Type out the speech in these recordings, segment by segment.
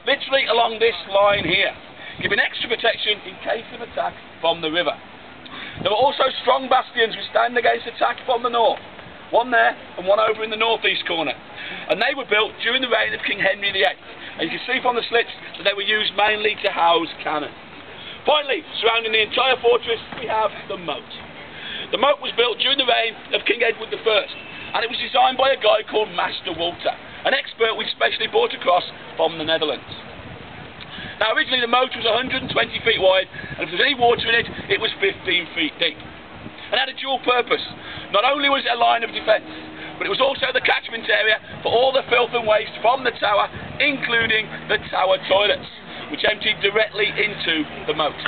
literally along this line here, giving extra protection in case of attack from the river. There were also strong bastions which stand against attack from the north, one there and one over in the northeast corner, and they were built during the reign of King Henry VIII, and you can see from the slits that they were used mainly to house cannon. Finally, surrounding the entire fortress, we have the moat. The moat was built during the reign of King Edward I, and it was designed by a guy called Master Walter, an expert we specially brought across from the Netherlands. Now, originally the moat was 120 feet wide, and if there was any water in it, it was 15 feet deep, and had a dual purpose. Not only was it a line of defence, but it was also the catchment area for all the filth and waste from the tower, including the tower toilets, which emptied directly into the moat.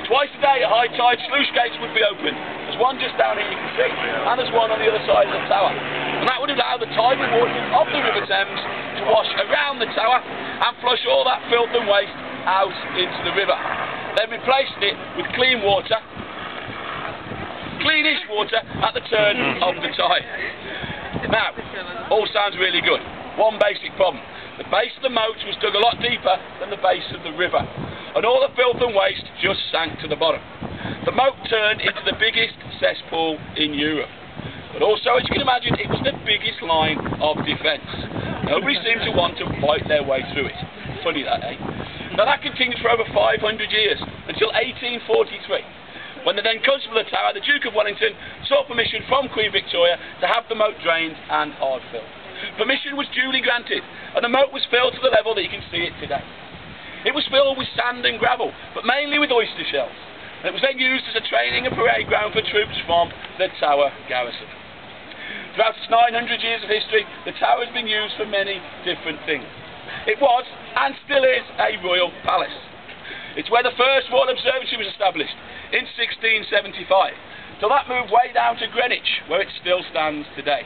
Twice a day at high tide, sluice gates would be opened. There's one just down here you can see, and there's one on the other side of the tower. And that would allow the tidal waters of the River Thames to wash around the tower and flush all that filth and waste out into the river. They replaced it with clean water, cleanish water at the turn of the tide. Now, all sounds really good. One basic problem. The base of the moat was dug a lot deeper than the base of the river, and all the filth and waste just sank to the bottom. The moat turned into the biggest cesspool in Europe. But also, as you can imagine, it was the biggest line of defence. Nobody seemed to want to fight their way through it. Funny that, eh? Now that continued for over 500 years, until 1843, when the then Constable of the Tower, the Duke of Wellington, sought permission from Queen Victoria to have the moat drained and hard filled. Permission was duly granted, and the moat was filled to the level that you can see it today. It was filled with sand and gravel, but mainly with oyster shells, and it was then used as a training and parade ground for troops from the Tower garrison. Throughout its 900 years of history, the Tower has been used for many different things. It was, and still is, a royal palace. It's where the first Royal Observatory was established in 1675, till that moved way down to Greenwich, where it still stands today.